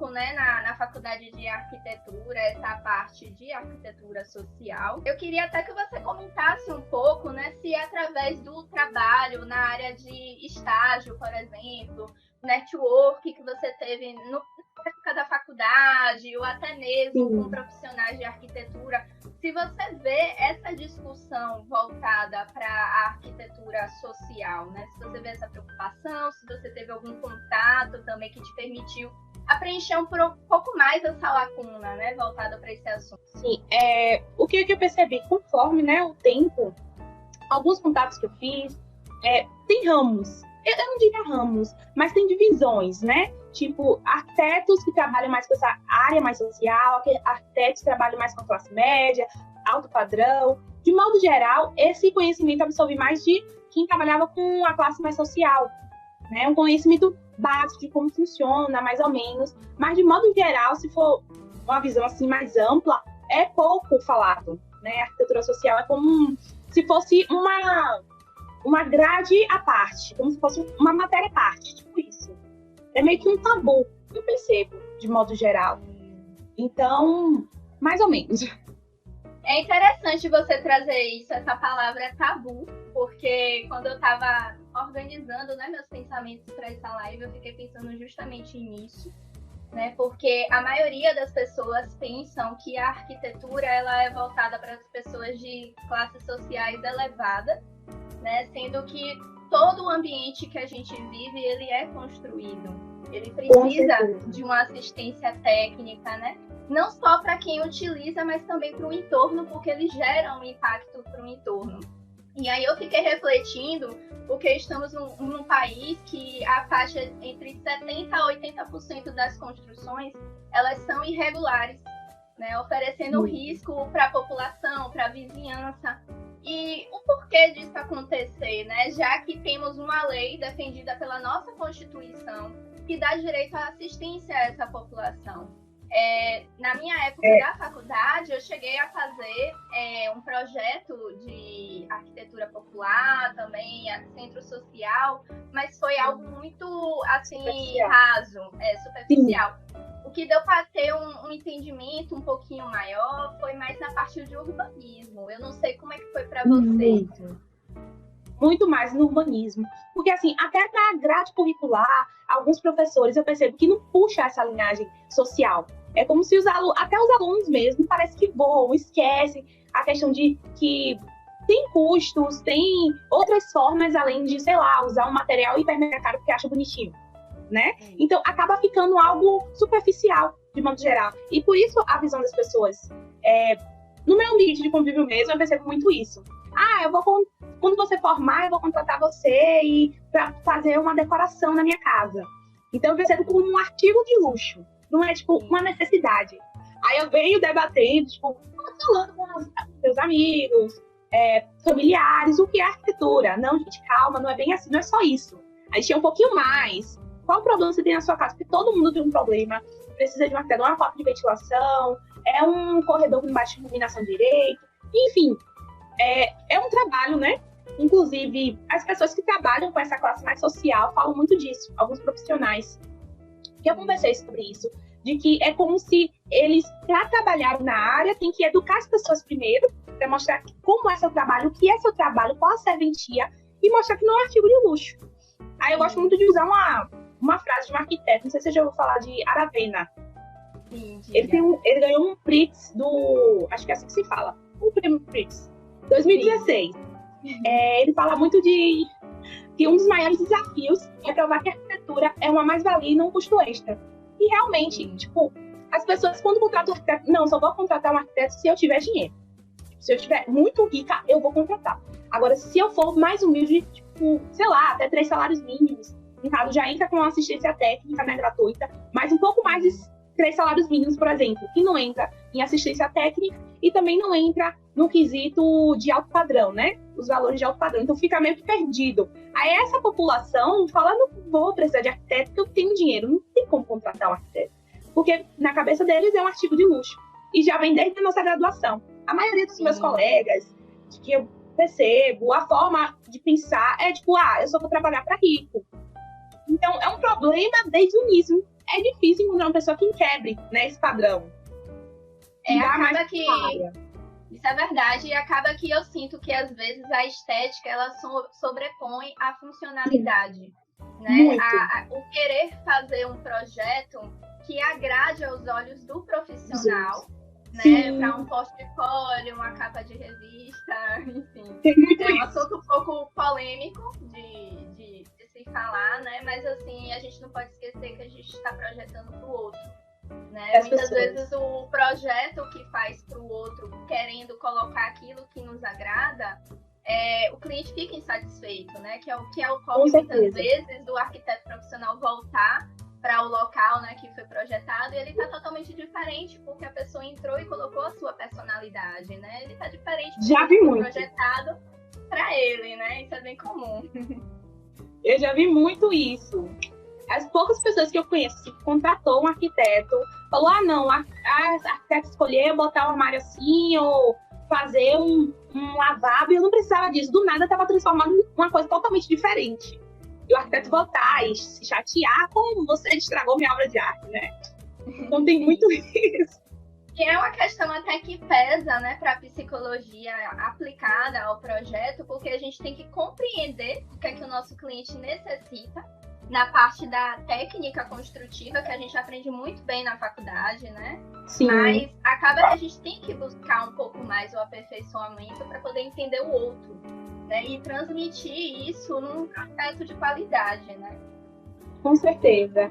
pouco, né, na faculdade de arquitetura, essa parte de arquitetura social. Eu queria até que você comentasse um pouco, né, se através do trabalho na área de estágio, por exemplo, network que você teve na época da faculdade, ou até mesmo com profissionais de arquitetura, se você vê essa discussão voltada para a arquitetura social, né? Se você vê essa preocupação, se você teve algum contato também que te permitiu a preencher um pouco mais essa lacuna, né? Voltada para esse assunto. Sim, o que eu percebi, conforme, né, o tempo, alguns contatos que eu fiz, tem ramos. Eu não diria ramos, mas tem divisões, né? Tipo, arquitetos que trabalham mais com essa área mais social, arquitetos que trabalham mais com a classe média, alto padrão. De modo geral, esse conhecimento absorvi mais de quem trabalhava com a classe mais social, né? Um conhecimento básico de como funciona, mais ou menos. Mas, de modo geral, se for uma visão assim mais ampla, é pouco falado, né? A arquitetura social é como se fosse uma grade à parte, como se fosse uma matéria à parte, tipo isso. É meio que um tabu, eu percebo, de modo geral. Então, mais ou menos. É interessante você trazer isso, essa palavra tabu, porque quando eu estava organizando, né, meus pensamentos para essa live, eu fiquei pensando justamente nisso, né? Porque a maioria das pessoas pensam que a arquitetura ela é voltada para as pessoas de classes sociais elevadas, né? Sendo que todo o ambiente que a gente vive, ele é construído. Ele precisa de uma assistência técnica, né? Não só para quem utiliza, mas também para o entorno, porque ele gera um impacto para o entorno. E aí eu fiquei refletindo, porque estamos num país que a faixa entre 70% a 80% das construções, elas são irregulares, né? Oferecendo risco para a população, para a vizinhança. E o porquê disso acontecer, né? Já que temos uma lei defendida pela nossa Constituição que dá direito à assistência a essa população. Na minha época da faculdade, eu cheguei a fazer um projeto de arquitetura popular, também centro social, mas foi algo muito assim, raso, superficial. Sim. O que deu para ter um entendimento um pouquinho maior foi mais na parte de urbanismo. Eu não sei como é que foi para você. Muito mais no urbanismo. Porque, assim, até na grade curricular, alguns professores eu percebo que não puxam essa linhagem social. É como se até os alunos mesmo parece que voam, esquecem a questão de que tem custos, tem outras formas além de, sei lá, usar um material hiper mega caro porque acha bonitinho, né? Então, acaba ficando algo superficial, de modo geral. E por isso a visão das pessoas. No meu ambiente de convívio mesmo, eu percebo muito isso. Quando você formar, eu vou contratar você para fazer uma decoração na minha casa. Então, eu percebo como um artigo de luxo. Não é, tipo, uma necessidade. Aí eu venho debatendo, tipo, falando com os meus amigos, familiares, o que é arquitetura. Não, gente, calma, não é bem assim, não é só isso. A gente tem um pouquinho mais. Qual problema você tem na sua casa? Porque todo mundo tem um problema. Precisa de uma falta de ventilação, um corredor com baixa iluminação direito. Enfim, é um trabalho, né? Inclusive, as pessoas que trabalham com essa classe mais social falam muito disso, alguns profissionais. Que eu conversei sobre isso, de que é como se eles, para trabalhar na área, tem que educar as pessoas primeiro, para mostrar como é seu trabalho, o que é seu trabalho, qual a serventia, e mostrar que não é um artigo de luxo. Aí eu gosto muito de usar uma frase de um arquiteto, não sei se você já ouviu falar de Aravena. Sim, ele ganhou um Prix acho que é assim que se fala, um prêmio Prix, 2016. Ele fala muito de que um dos maiores desafios é provar que a arquitetura é uma mais-valia e não um custo extra. E realmente, tipo, as pessoas quando contratam um arquiteto, não, só vou contratar um arquiteto se eu tiver dinheiro. Se eu estiver muito rica, eu vou contratar. Agora, se eu for mais humilde, tipo, sei lá, até 3 salários mínimos, no caso, já entra com uma assistência técnica, né, gratuita, mas um pouco mais de 3 salários mínimos, por exemplo, que não entra em assistência técnica e também não entra no quesito de alto padrão, né? Os valores de alto padrão. Então fica meio que perdido. Aí essa população fala, não vou precisar de arquiteto porque eu tenho dinheiro. Não tem como contratar um arquiteto. Porque na cabeça deles é um artigo de luxo. E já vem desde a nossa graduação. A maioria dos meus colegas, que eu percebo, a forma de pensar é tipo, eu só vou trabalhar para rico. Então é um problema desde o início. é difícil encontrar uma pessoa que quebre, né, esse padrão. Acaba que isso é verdade, e acaba que eu sinto que às vezes a estética ela sobrepõe a funcionalidade, né? O querer fazer um projeto que agrade aos olhos do profissional, né? Para um portfólio, uma capa de revista, enfim. É um assunto um pouco polêmico de se falar, né? Mas assim, a gente não pode esquecer que a gente está projetando para o outro. Né? Muitas vezes o projeto que faz para o outro, querendo colocar aquilo que nos agrada, o cliente fica insatisfeito, né? Que é o que ocorre muitas vezes do arquiteto profissional voltar para o local, né, que foi projetado, e ele está totalmente diferente porque a pessoa entrou e colocou a sua personalidade, né? Ele está diferente porque foi projetado para ele, né? Isso é bem comum. Eu já vi muito isso. As poucas pessoas que eu conheço que contratou um arquiteto, falou, não, a arquiteta escolheu botar um armário assim, ou fazer um lavabo, e eu não precisava disso. Do nada, estava transformando em uma coisa totalmente diferente. E o arquiteto voltar e se chatear, como você estragou minha obra de arte, né? Então tem muito isso. E é uma questão até que pesa, né, para a psicologia aplicada ao projeto, porque a gente tem que compreender o que é que o nosso cliente necessita, na parte da técnica construtiva, que a gente aprende muito bem na faculdade, né? Sim. Mas acaba que a gente tem que buscar um pouco mais o aperfeiçoamento para poder entender o outro, né? E transmitir isso num aspecto de qualidade, né? Com certeza.